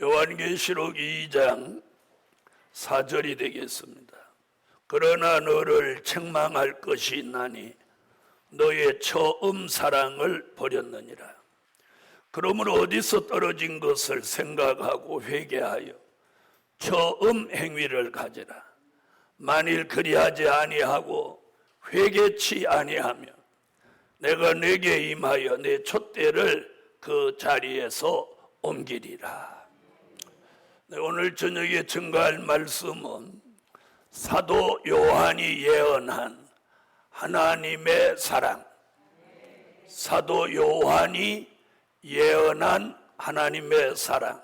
요한계시록 2장 4절이 되겠습니다. 그러나 너를 책망할 것이 있나니 너의 처음 사랑을 버렸느니라. 그러므로 어디서 떨어진 것을 생각하고 회개하여 처음 행위를 가지라. 만일 그리하지 아니하고 회개치 아니하면 내가 네게 임하여 내 촛대를 그 자리에서 옮기리라. 오늘 저녁에 증거할 말씀은 사도 요한이 예언한 하나님의 사랑, 사도 요한이 예언한 하나님의 사랑.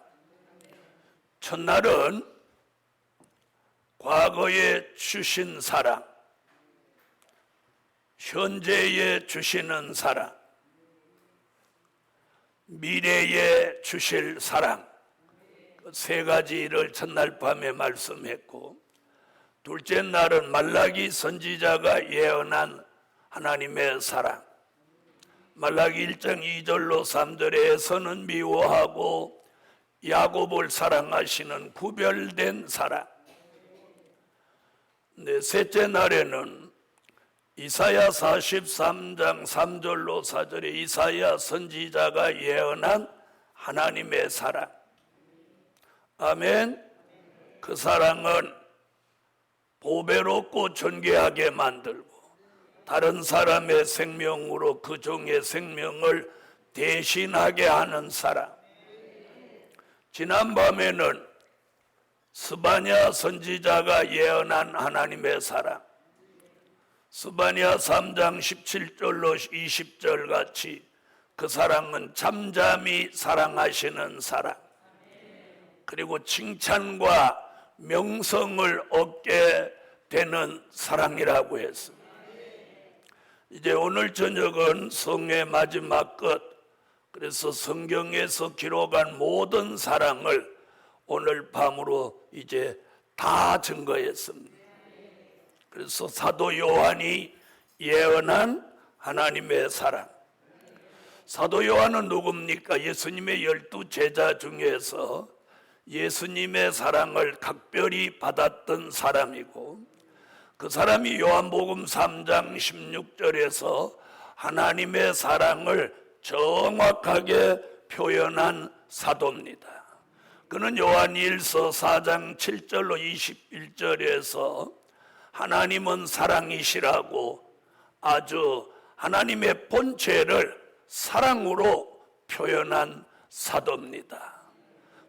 첫날은 과거에 주신 사랑, 현재에 주시는 사랑, 미래에 주실 사랑, 세 가지를 첫날 밤에 말씀했고, 둘째 날은 말라기 선지자가 예언한 하나님의 사랑. 말라기 1장 2절로 3절에서는 미워하고 야곱을 사랑하시는 구별된 사랑. 셋째 날에는 이사야 43장 3절로 4절에 이사야 선지자가 예언한 하나님의 사랑. 아멘. 그 사랑은 보배롭고 존귀하게 만들고 다른 사람의 생명으로 그 종의 생명을 대신하게 하는 사랑. 지난밤에는 스바냐 선지자가 예언한 하나님의 사랑, 스바냐 3장 17절로 20절 같이 그 사랑은 잠잠히 사랑하시는 사랑, 그리고 칭찬과 명성을 얻게 되는 사랑이라고 했습니다. 이제 오늘 저녁은 성의 마지막 끝, 그래서 성경에서 기록한 모든 사랑을 오늘 밤으로 이제 다 증거했습니다. 그래서 사도 요한이 예언한 하나님의 사랑. 사도 요한은 누굽니까? 예수님의 12 제자 중에서 예수님의 사랑을 각별히 받았던 사람이고, 그 사람이 요한복음 3장 16절에서 하나님의 사랑을 정확하게 표현한 사도입니다. 그는 요한일서 4장 7절로 21절에서 하나님은 사랑이시라고 아주 하나님의 본체를 사랑으로 표현한 사도입니다.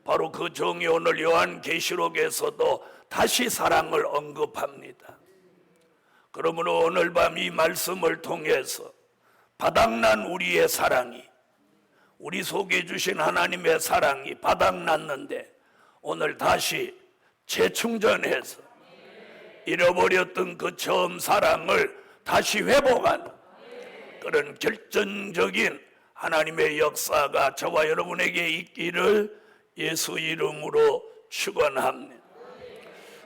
바로 그 종이 오늘 요한계시록에서도 다시 사랑을 언급합니다. 그러므로 오늘 밤 이 말씀을 통해서 바닥난 우리의 사랑이, 우리 속에 주신 하나님의 사랑이 바닥났는데 오늘 다시 재충전해서 잃어버렸던 그 처음 사랑을 다시 회복하는 그런 결정적인 하나님의 역사가 저와 여러분에게 있기를 예수 이름으로 축원합니다.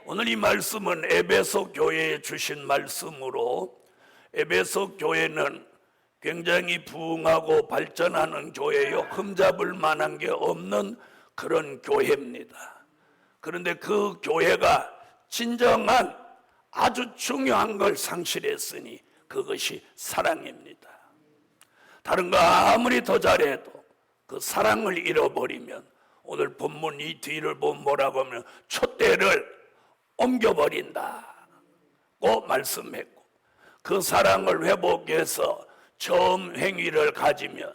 오늘 이 말씀은 에베소 교회에 주신 말씀으로, 에베소 교회는 굉장히 부흥하고 발전하는 교회요, 흠잡을 만한 게 없는 그런 교회입니다. 그런데 그 교회가 진정한 아주 중요한 걸 상실했으니 그것이 사랑입니다. 다른 거 아무리 더 잘해도 그 사랑을 잃어버리면, 오늘 본문 이 뒤를 보면 뭐라고 하면 촛대를 옮겨버린다고 말씀했고, 그 사랑을 회복해서 처음 행위를 가지면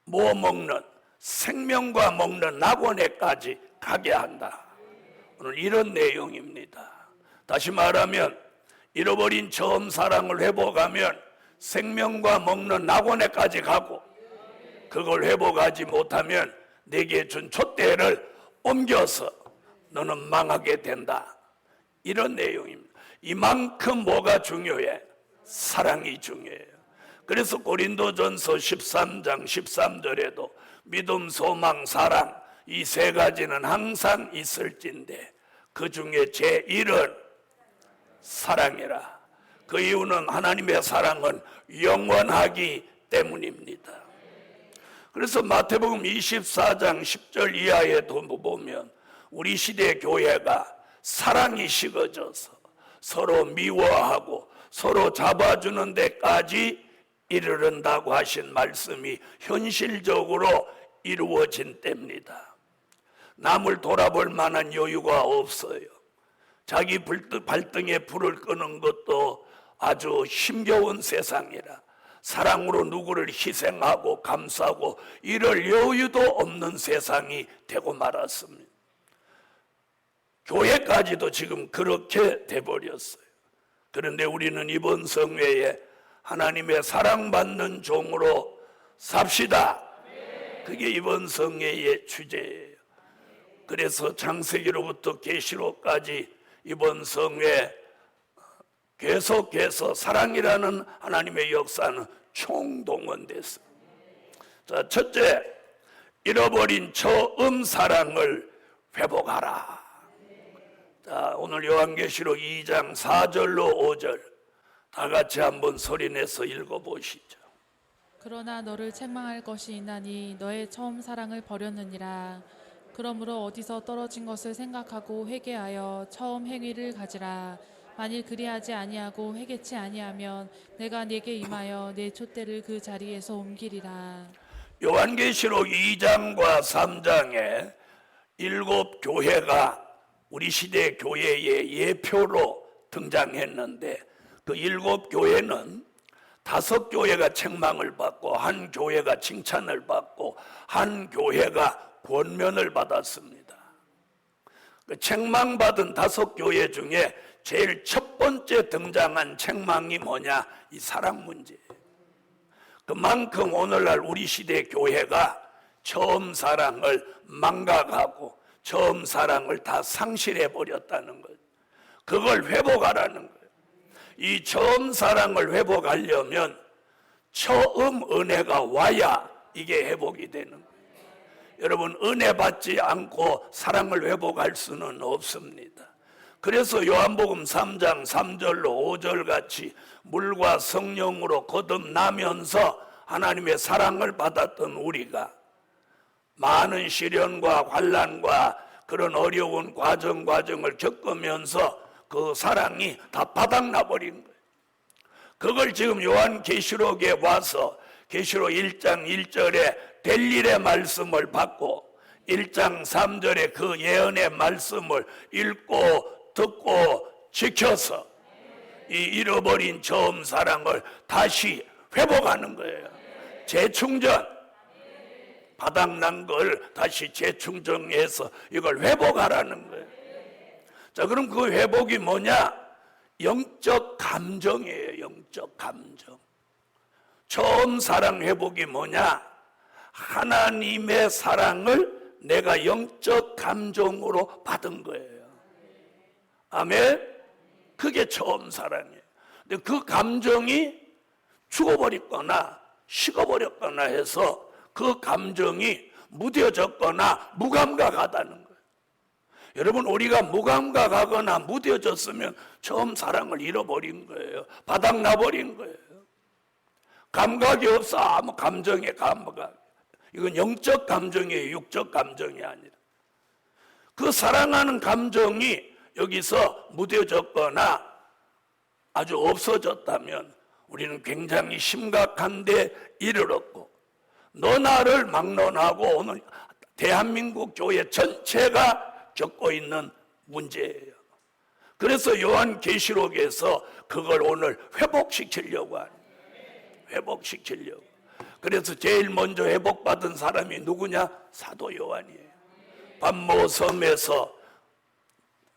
뭐 먹는 생명과 먹는 낙원에까지 가게 한다. 오늘 이런 내용입니다. 다시 말하면 잃어버린 처음 사랑을 회복하면 생명과 먹는 낙원에까지 가고, 그걸 회복하지 못하면 내게 준 촛대를 옮겨서 너는 망하게 된다. 이런 내용입니다. 이만큼 뭐가 중요해? 사랑이 중요해요. 그래서 고린도전서 13장 13절에도 믿음, 소망, 사랑 이 세 가지는 항상 있을진데 그 중에 제1은 사랑이라. 그 이유는 하나님의 사랑은 영원하기 때문입니다. 그래서 마태복음 24장 10절 이하에도 보면 우리 시대 교회가 사랑이 식어져서 서로 미워하고 서로 잡아주는 데까지 이르른다고 하신 말씀이 현실적으로 이루어진 때입니다. 남을 돌아볼 만한 여유가 없어요. 자기 발등에 불을 끄는 것도 아주 힘겨운 세상이라 사랑으로 누구를 희생하고 감싸고 이럴 여유도 없는 세상이 되고 말았습니다. 교회까지도 지금 그렇게 돼버렸어요. 그런데 우리는 이번 성회에 하나님의 사랑받는 종으로 삽시다. 그게 이번 성회의 주제예요. 그래서 창세기로부터 계시록까지 이번 성회 계속해서 사랑이라는 하나님의 역사는 총동원됐어요. 자, 첫째, 잃어버린 처음 사랑을 회복하라. 자, 오늘 요한계시록 2장 4절로 5절 다 같이 한번 소리내서 읽어보시죠. 그러나 너를 책망할 것이 있나니 너의 처음 사랑을 버렸느니라. 그러므로 어디서 떨어진 것을 생각하고 회개하여 처음 행위를 가지라. 만일 그리하지 아니하고 회개치 아니하면 내가 네게 임하여 내 촛대를 그 자리에서 옮기리라. 요한계시록 2장과 3장에 7 교회가 우리 시대 교회의 예표로 등장했는데 그 7 교회는 5 교회가 책망을 받고 한 교회가 칭찬을 받고 한 교회가 권면을 받았습니다. 그 책망받은 5 교회 중에 제일 첫 번째 등장한 책망이 뭐냐? 이 사랑 문제예요. 그만큼 오늘날 우리 시대 교회가 처음 사랑을 망각하고 처음 사랑을 다 상실해 버렸다는 거예요. 그걸 회복하라는 거예요. 이 처음 사랑을 회복하려면 처음 은혜가 와야 이게 회복이 되는 거예요. 여러분, 은혜 받지 않고 사랑을 회복할 수는 없습니다. 그래서 요한복음 3장 3절로 5절 같이 물과 성령으로 거듭나면서 하나님의 사랑을 받았던 우리가 많은 시련과 환난과 그런 어려운 과정을 겪으면서 그 사랑이 다 바닥나 버린 거예요. 그걸 지금 요한계시록에 와서 계시록 1장 1절에 될 일의 말씀을 받고 1장 3절에 그 예언의 말씀을 읽고 듣고 지켜서 이 잃어버린 처음 사랑을 다시 회복하는 거예요. 재충전, 바닥난 걸 다시 재충전해서 이걸 회복하라는 거예요. 자, 그럼 그 회복이 뭐냐? 영적 감정이에요. 영적 감정. 처음 사랑 회복이 뭐냐? 하나님의 사랑을 내가 영적 감정으로 받은 거예요. 아멘? 그게 처음 사랑이에요. 근데 그 감정이 죽어버렸거나 식어버렸거나 해서 그 감정이 무뎌졌거나 무감각하다는 거예요. 여러분, 우리가 무감각하거나 무뎌졌으면 처음 사랑을 잃어버린 거예요. 바닥나버린 거예요. 감각이 없어. 아무 감정의 감각. 이건 영적 감정이에요. 육적 감정이 아니라. 그 사랑하는 감정이 여기서 무뎌졌거나 아주 없어졌다면 우리는 굉장히 심각한 데 이르렀고, 너 나를 막론하고 오늘 대한민국 교회 전체가 겪고 있는 문제예요. 그래서 요한계시록에서 그걸 오늘 회복시키려고 하는, 회복시키려고. 그래서 제일 먼저 회복받은 사람이 누구냐? 사도 요한이에요. 반모섬에서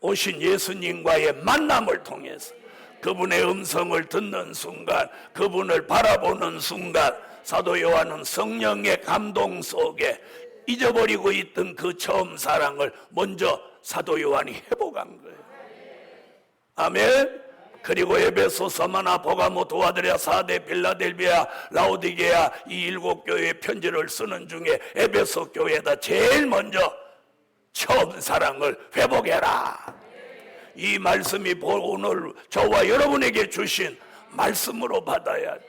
오신 예수님과의 만남을 통해서 그분의 음성을 듣는 순간, 그분을 바라보는 순간 사도 요한은 성령의 감동 속에 잊어버리고 있던 그 처음 사랑을 먼저 사도 요한이 회복한 거예요. 아멘. 그리고 에베소, 서마나, 보가모, 도아드레아, 사데, 빌라델비아, 라오디게아 이 7 교회의 편지를 쓰는 중에 에베소 교회에다 제일 먼저 처음 사랑을 회복해라. 이 말씀이 오늘 저와 여러분에게 주신 말씀으로 받아야 돼.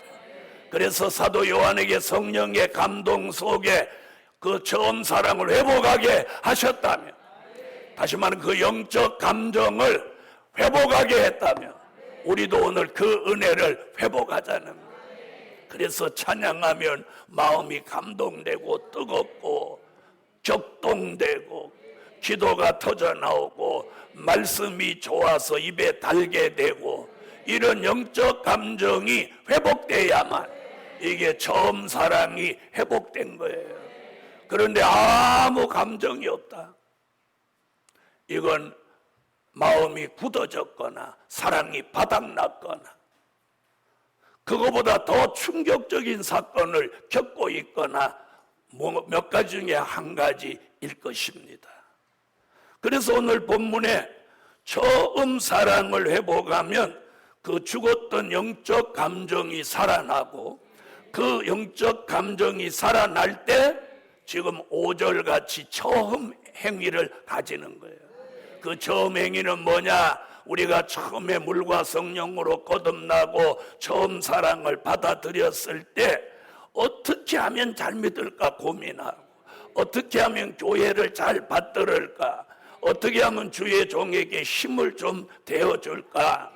그래서 사도 요한에게 성령의 감동 속에 그 처음 사랑을 회복하게 하셨다면, 다시 말하면 그 영적 감정을 회복하게 했다면 우리도 오늘 그 은혜를 회복하자는 거예요. 그래서 찬양하면 마음이 감동되고 뜨겁고 격동되고 기도가 터져나오고 말씀이 좋아서 입에 달게 되고, 이런 영적 감정이 회복돼야만 이게 처음 사랑이 회복된 거예요. 그런데 아무 감정이 없다, 이건 마음이 굳어졌거나 사랑이 바닥났거나 그거보다 더 충격적인 사건을 겪고 있거나 몇 가지 중에 한 가지일 것입니다. 그래서 오늘 본문에 처음 사랑을 회복하면 그 죽었던 영적 감정이 살아나고, 그 영적 감정이 살아날 때 지금 5절 같이 처음 행위를 가지는 거예요. 그 처음 행위는 뭐냐? 우리가 처음에 물과 성령으로 거듭나고 처음 사랑을 받아들였을 때 어떻게 하면 잘 믿을까 고민하고, 어떻게 하면 교회를 잘 받들을까, 어떻게 하면 주의 종에게 힘을 좀 대어줄까.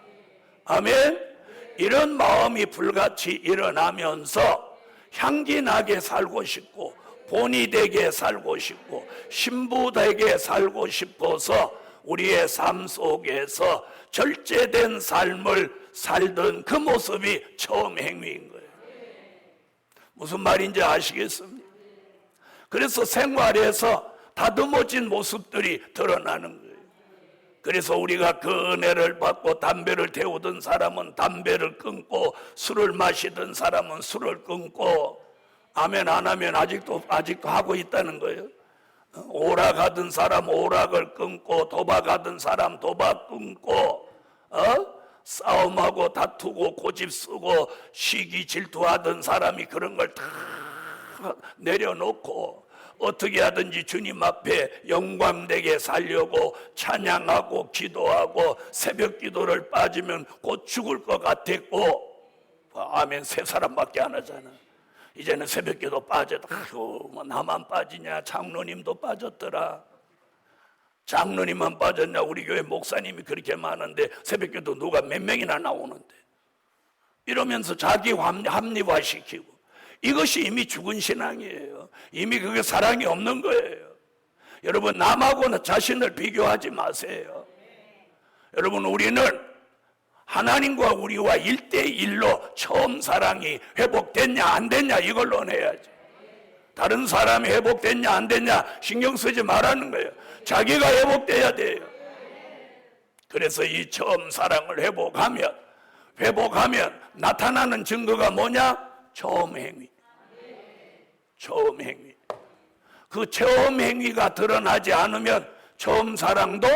아멘. 이런 마음이 불같이 일어나면서 향기나게 살고 싶고 본이 되게 살고 싶고 신부되게 살고 싶어서 우리의 삶 속에서 절제된 삶을 살던 그 모습이 처음 행위인 거예요. 무슨 말인지 아시겠습니까? 그래서 생활에서 다듬어진 모습들이 드러나는 거예요. 그래서 우리가 그 은혜를 받고 담배를 태우던 사람은 담배를 끊고, 술을 마시던 사람은 술을 끊고, 아멘 안 하면 아직도 하고 있다는 거예요. 오락하던 사람 오락을 끊고, 도박하던 사람 도박 끊고, 싸움하고 다투고 고집 쓰고 시기 질투하던 사람이 그런 걸 다 내려놓고 어떻게 하든지 주님 앞에 영광되게 살려고 찬양하고 기도하고 새벽 기도를 빠지면 곧 죽을 것 같았고, 아멘, 세 사람밖에 안 하잖아. 이제는 새벽 기도 빠져도 뭐 나만 빠지냐, 장로님도 빠졌더라. 장로님만 빠졌냐, 우리 교회 목사님이 그렇게 많은데 새벽 기도 누가 몇 명이나 나오는데, 이러면서 자기 합리화시키고, 이것이 이미 죽은 신앙이에요. 이미 그게 사랑이 없는 거예요. 여러분, 남하고 자신을 비교하지 마세요. 여러분, 우리는 하나님과 우리와 1대1로 처음 사랑이 회복됐냐 안 됐냐 이걸 논해야지. 다른 사람이 회복됐냐 안 됐냐 신경 쓰지 말라는 거예요. 자기가 회복돼야 돼요. 그래서 이 처음 사랑을 회복하면 나타나는 증거가 뭐냐? 처음 행위. 처음 행위. 그 처음 행위가 드러나지 않으면 처음 사랑도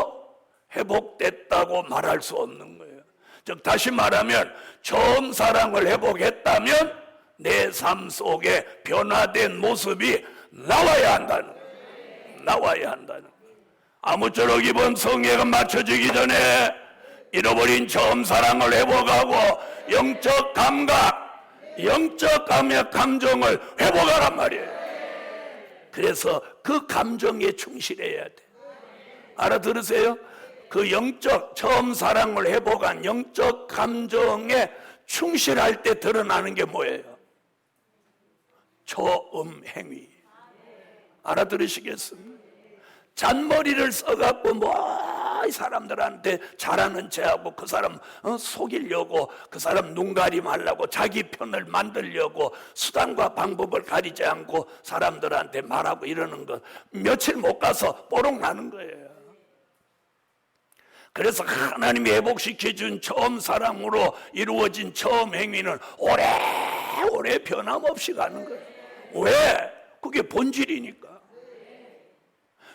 회복됐다고 말할 수 없는 거예요. 즉 다시 말하면 처음 사랑을 회복했다면 내 삶 속에 변화된 모습이 나와야 한다는 거예요. 나와야 한다는 거예요. 아무쪼록 이번 성회가 맞춰지기 전에 잃어버린 처음 사랑을 회복하고 영적 감각, 영적 감정을 회복하란 말이에요. 그래서 그 감정에 충실해야 돼. 알아들으세요? 그 영적 처음 사랑을 회복한 영적 감정에 충실할 때 드러나는 게 뭐예요? 처음 행위. 알아들으시겠습니까? 잔머리를 써갖고 이 사람들한테 잘하는 체하고 그 사람 속이려고, 그 사람 눈 가림하려고 자기 편을 만들려고 수단과 방법을 가리지 않고 사람들한테 말하고 이러는 것 며칠 못 가서 뽀록 나는 거예요. 그래서 하나님이 회복시켜준 처음 사랑으로 이루어진 처음 행위는 오래오래 변함없이 가는 거예요. 왜? 그게 본질이니까.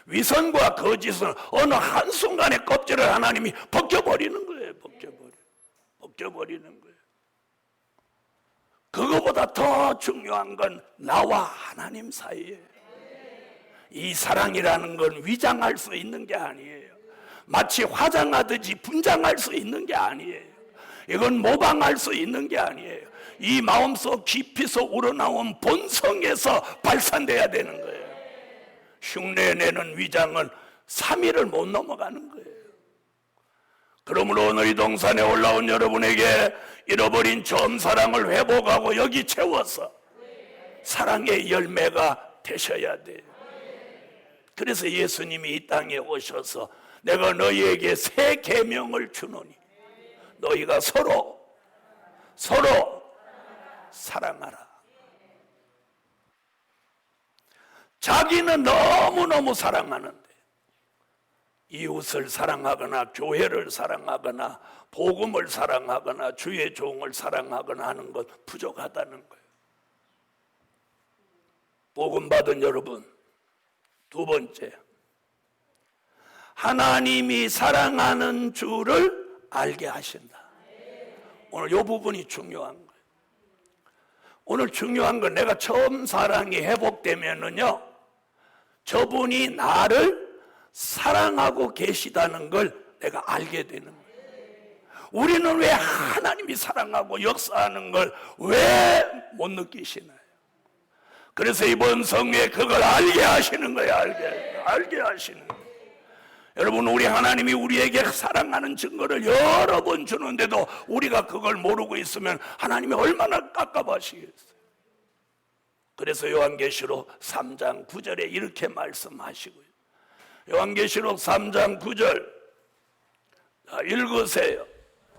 위선과 거짓은 어느 한순간에 껍질을 하나님이 벗겨버리는 거예요. 벗겨버리는 거예요. 그거보다 더 중요한 건 나와 하나님 사이에 이 사랑이라는 건 위장할 수 있는 게 아니에요. 마치 화장하듯이 분장할 수 있는 게 아니에요. 이건 모방할 수 있는 게 아니에요. 이 마음속 깊이서 우러나온 본성에서 발산돼야 되는 거예요. 흉내내는 위장은 3일을 못 넘어가는 거예요. 그러므로 오늘 이 동산에 올라온 여러분에게 잃어버린 처음 사랑을 회복하고 여기 채워서 사랑의 열매가 되셔야 돼요. 그래서 예수님이 이 땅에 오셔서 내가 너희에게 새 계명을 주노니 너희가 서로 사랑하라. 자기는 너무너무 사랑하는데 이웃을 사랑하거나 교회를 사랑하거나 복음을 사랑하거나 주의 종을 사랑하거나 하는 것 부족하다는 거예요. 복음 받은 여러분, 두 번째, 하나님이 사랑하는 줄을 알게 하신다. 오늘 이 부분이 중요한 거예요. 오늘 중요한 건 내가 처음 사랑이 회복되면은요, 저분이 나를 사랑하고 계시다는 걸 내가 알게 되는 거예요. 우리는 왜 하나님이 사랑하고 역사하는 걸 왜 못 느끼시나요? 그래서 이번 성회에 그걸 알게 하시는 거예요. 알게 하시는 거예요. 여러분, 우리 하나님이 우리에게 사랑하는 증거를 여러 번 주는데도 우리가 그걸 모르고 있으면 하나님이 얼마나 깝깝하시겠어요. 그래서 요한계시록 3장 9절에 이렇게 말씀하시고요. 요한계시록 3장 9절 읽으세요.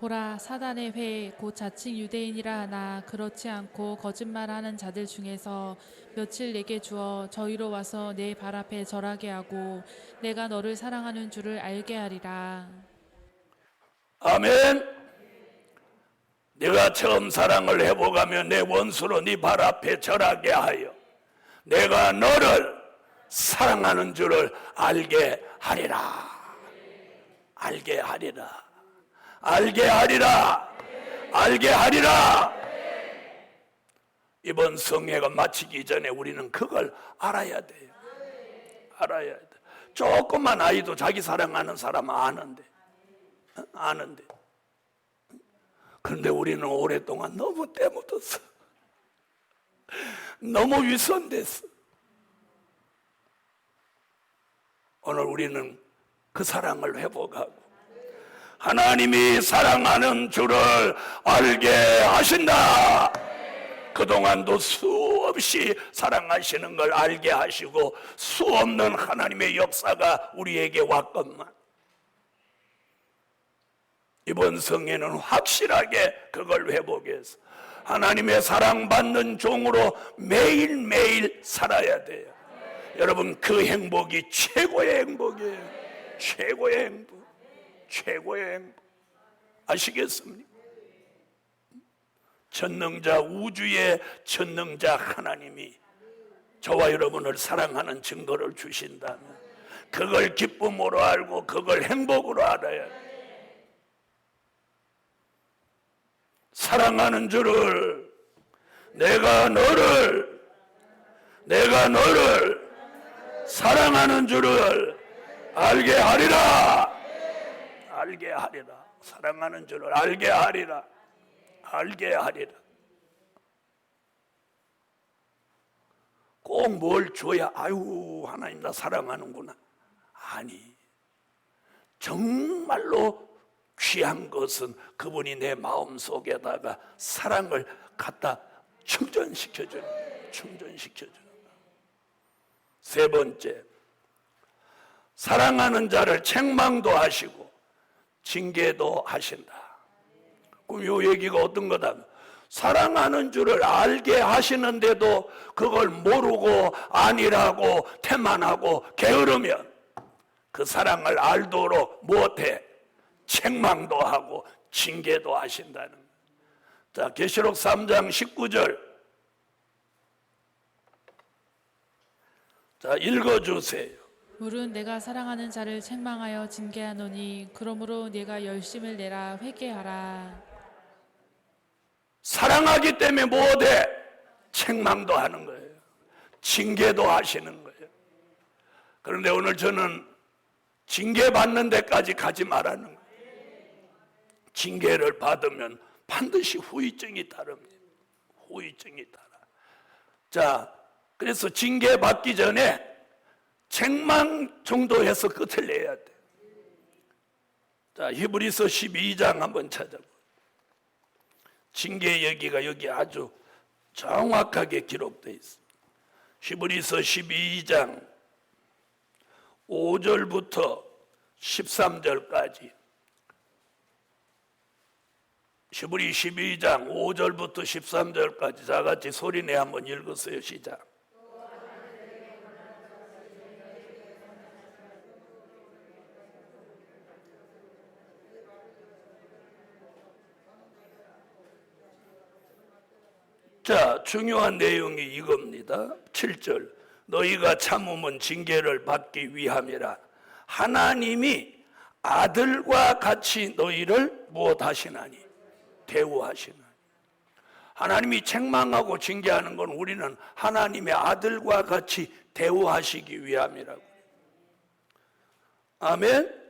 보라, 사단의 회 곧 자칭 유대인이라 하나 그렇지 않고 거짓말하는 자들 중에서 며칠 내게 주어 저희로 와서 내 발 앞에 절하게 하고 내가 너를 사랑하는 줄을 알게 하리라. 아멘. 네가 처음 사랑을 회복하면 내 원수로 네 발 앞에 절하게 하여 내가 너를 사랑하는 줄을 알게 하리라. 알게 하리라. 알게 하리라. 알게 하리라. 이번 성회가 마치기 전에 우리는 그걸 알아야 돼요. 알아야 돼. 조그만 아이도 자기 사랑하는 사람 아는데. 그런데 우리는 오랫동안 너무 때묻었어. 너무 위선됐어. 오늘 우리는 그 사랑을 회복하고 하나님이 사랑하는 줄을 알게 하신다. 그동안도 수없이 사랑하시는 걸 알게 하시고 수없는 하나님의 역사가 우리에게 왔건만 이번 성회는 확실하게 그걸 회복해서 하나님의 사랑받는 종으로 매일매일 살아야 돼요. 여러분, 그 행복이 최고의 행복이에요. 최고의 행복. 최고의 행복. 아시겠습니까? 전능자, 우주의 전능자 하나님이 저와 여러분을 사랑하는 증거를 주신다면 그걸 기쁨으로 알고 그걸 행복으로 알아야 돼요. 사랑하는 줄을 내가 너를 사랑하는 줄을 알게 하리라. 알게 하리라. 사랑하는 줄을 알게 하리라. 알게 하리라. 꼭 뭘 줘야 아유 하나님 나 사랑하는구나. 아니, 정말로 귀한 것은 그분이 내 마음속에다가 사랑을 갖다 충전시켜주는 거예요. 세 번째, 사랑하는 자를 책망도 하시고 징계도 하신다. 그럼 이 얘기가 어떤 거다? 사랑하는 줄을 알게 하시는데도 그걸 모르고 아니라고 태만하고 게으르면 그 사랑을 알도록 못해 책망도 하고 징계도 하신다는 거예요. 자, 계시록 3장 19절 자, 읽어주세요. 물은 내가 사랑하는 자를 책망하여 징계하노니 그러므로 네가 열심을 내라 회개하라. 사랑하기 때문에 못해 책망도 하는 거예요. 징계도 하시는 거예요. 그런데 오늘 저는 징계받는 데까지 가지 말라는 거예요. 징계를 받으면 반드시 후유증이 따릅니다. 후유증이 따라. 자, 그래서 징계 받기 전에 책망 정도 해서 끝을 내야 돼. 자, 히브리서 12장 한번 찾아보. 징계 얘기가 여기 아주 정확하게 기록되어 있습니다. 히브리서 12장 5절부터 13절까지. 히브리 12장 5절부터 13절까지 다 같이 소리내 한번 읽으세요. 시작. 자, 중요한 내용이 이겁니다. 7절. 너희가 참음은 징계를 받기 위함이라. 하나님이 아들과 같이 너희를 무엇하시나니? 대우하시나니. 하나님이 책망하고 징계하는 건 우리는 하나님의 아들과 같이 대우하시기 위함이라고. 아멘.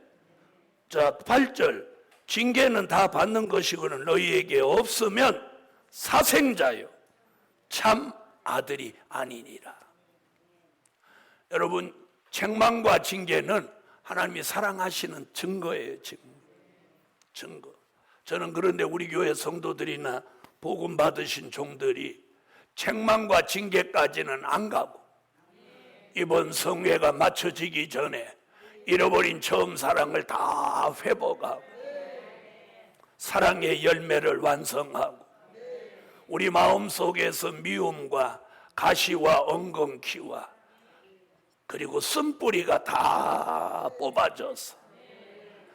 자, 8절. 징계는 다 받는 것이거늘 너희에게 없으면 사생자요 참 아들이 아니니라. 여러분, 책망과 징계는 하나님이 사랑하시는 증거예요. 증거. 저는 그런데 우리 교회 성도들이나 복음 받으신 종들이 책망과 징계까지는 안 가고 이번 성회가 마쳐지기 전에 잃어버린 처음 사랑을 다 회복하고 사랑의 열매를 완성하고 우리 마음속에서 미움과 가시와 엉겅퀴와 그리고 쓴뿌리가 다 뽑아져서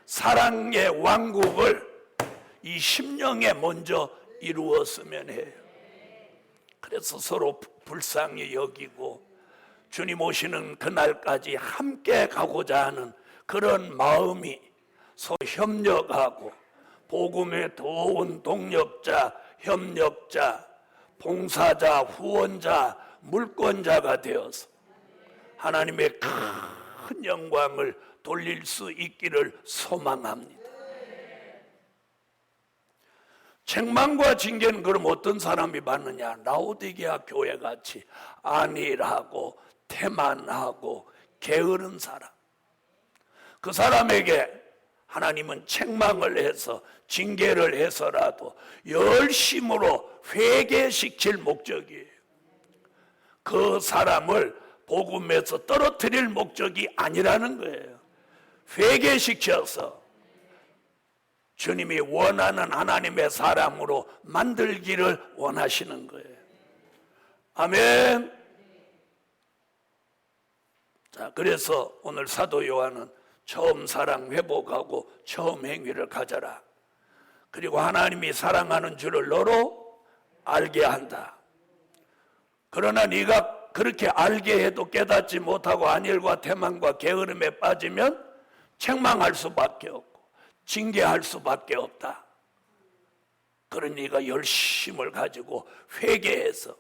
사랑의 왕국을 이 심령에 먼저 이루었으면 해요. 그래서 서로 불쌍히 여기고 주님 오시는 그날까지 함께 가고자 하는 그런 마음이 서로 협력하고 복음의 도운 동력자, 협력자, 봉사자, 후원자, 물권자가 되어서 하나님의 큰 영광을 돌릴 수 있기를 소망합니다. 책망과 징계는 그럼 어떤 사람이 받느냐? 라오디게아 교회같이 안일하고 태만하고 게으른 사람. 그 사람에게 하나님은 책망을 해서 징계를 해서라도 열심으로 회개시킬 목적이에요. 그 사람을 복음에서 떨어뜨릴 목적이 아니라는 거예요. 회개시켜서 주님이 원하는 하나님의 사람으로 만들기를 원하시는 거예요. 아멘. 자, 그래서 오늘 사도 요한은 처음 사랑 회복하고 처음 행위를 가져라. 그리고 하나님이 사랑하는 줄을 너로 알게 한다. 그러나 네가 그렇게 알게 해도 깨닫지 못하고 안일과 태만과 게으름에 빠지면 책망할 수밖에 없고 징계할 수밖에 없다. 그러니 네가 열심을 가지고 회개해서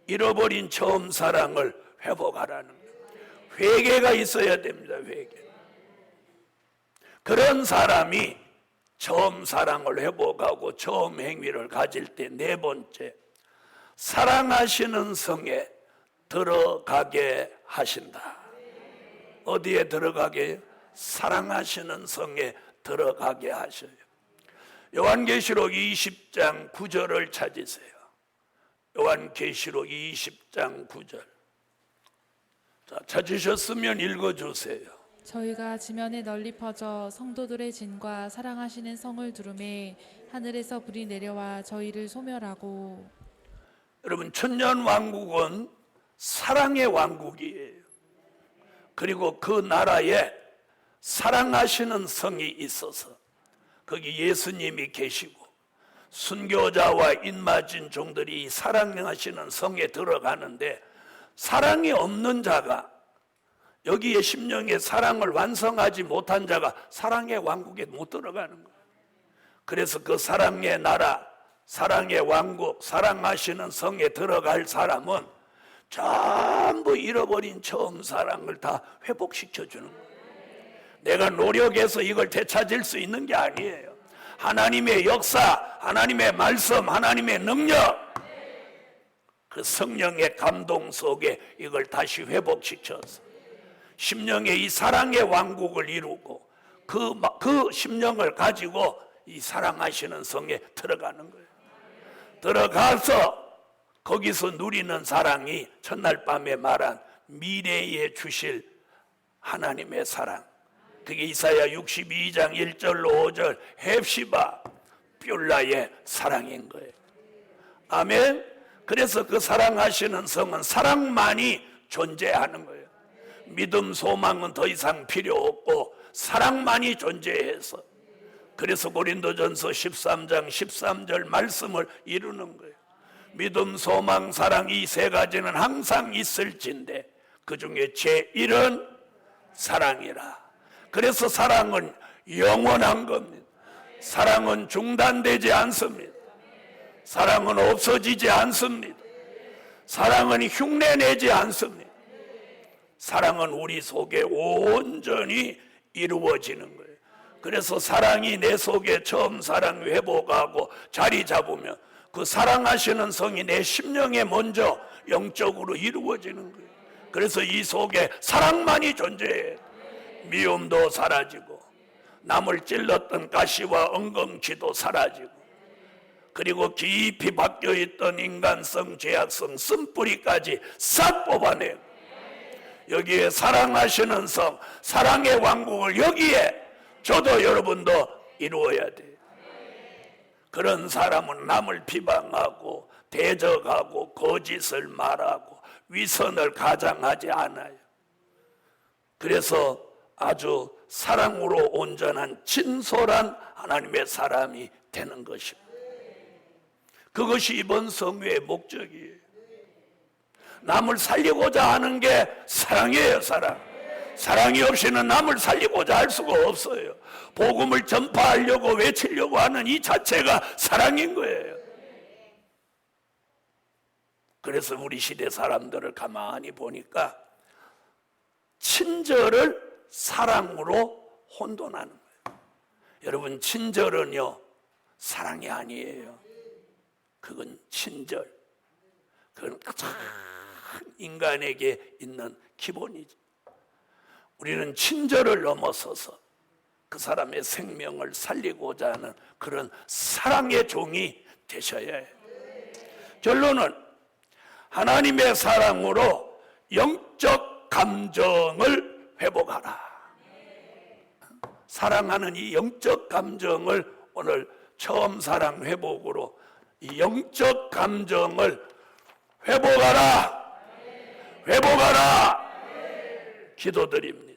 잃어버린 처음 사랑을 회복하라는 거예요. 회개가 있어야 됩니다. 회개. 그런 사람이 처음 사랑을 회복하고 처음 행위를 가질 때 네 번째, 사랑하시는 성에 들어가게 하신다. 어디에 들어가게? 사랑하시는 성에 들어가게 하셔요. 요한계시록 20장 9절을 찾으세요. 요한계시록 20장 9절. 자, 찾으셨으면 읽어주세요. 저희가 지면에 널리 퍼져 성도들의 진과 사랑하시는 성을 두루매 하늘에서 불이 내려와 저희를 소멸하고. 여러분, 천년왕국은 사랑의 왕국이에요. 그리고 그 나라에 사랑하시는 성이 있어서 거기 예수님이 계시고 순교자와 입맞은 종들이 사랑하시는 성에 들어가는데 사랑이 없는 자가, 여기에 심령의 사랑을 완성하지 못한 자가 사랑의 왕국에 못 들어가는 거예요. 그래서 그 사랑의 나라, 사랑의 왕국, 사랑하시는 성에 들어갈 사람은 전부 잃어버린 처음 사랑을 다 회복시켜 주는 거예요. 내가 노력해서 이걸 되찾을 수 있는 게 아니에요. 하나님의 역사, 하나님의 말씀, 하나님의 능력, 그 성령의 감동 속에 이걸 다시 회복시켜서 심령의 이 사랑의 왕국을 이루고 그 심령을 가지고 이 사랑하시는 성에 들어가는 거예요. 들어가서 거기서 누리는 사랑이 첫날 밤에 말한 미래에 주실 하나님의 사랑, 그게 이사야 62장 1절로 5절 헵시바 뷸라의 사랑인 거예요. 아멘. 그래서 그 사랑하시는 성은 사랑만이 존재하는 거예요. 믿음, 소망은 더 이상 필요 없고 사랑만이 존재해서, 그래서 고린도전서 13장 13절 말씀을 이루는 거예요. 믿음, 소망, 사랑 이 세 가지는 항상 있을진데 그 중에 제1은 사랑이라. 그래서 사랑은 영원한 겁니다. 사랑은 중단되지 않습니다. 사랑은 없어지지 않습니다. 사랑은 흉내내지 않습니다. 사랑은 우리 속에 온전히 이루어지는 거예요. 그래서 사랑이 내 속에 처음 사랑 회복하고 자리 잡으면 그 사랑하시는 성이 내 심령에 먼저 영적으로 이루어지는 거예요. 그래서 이 속에 사랑만이 존재해요. 미움도 사라지고 남을 찔렀던 가시와 엉겅퀴도 사라지고, 그리고 깊이 박혀있던 인간성, 죄악성, 쓴뿌리까지 싹 뽑아내고, 여기에 사랑하시는 성, 사랑의 왕국을 여기에 저도 여러분도 이루어야 돼요. 그런 사람은 남을 비방하고 대적하고 거짓을 말하고 위선을 가장하지 않아요. 그래서 아주 사랑으로 온전한 진솔한 하나님의 사람이 되는 것입니다. 그것이 이번 성회의 목적이에요. 남을 살리고자 하는 게 사랑이에요. 사랑이 없이는 남을 살리고자 할 수가 없어요. 복음을 전파하려고 외치려고 하는 이 자체가 사랑인 거예요. 그래서 우리 시대 사람들을 가만히 보니까 친절을 사랑으로 혼돈하는 거예요. 여러분, 친절은요 사랑이 아니에요. 그건 친절, 그건 가장 인간에게 있는 기본이죠. 우리는 친절을 넘어서서 그 사람의 생명을 살리고자 하는 그런 사랑의 종이 되셔야 해요. 결론은 하나님의 사랑으로 영적 감정을 회복하라. 사랑하는 이 영적 감정을 오늘 처음 사랑 회복으로 이 영적 감정을 회복하라. 기도드립니다.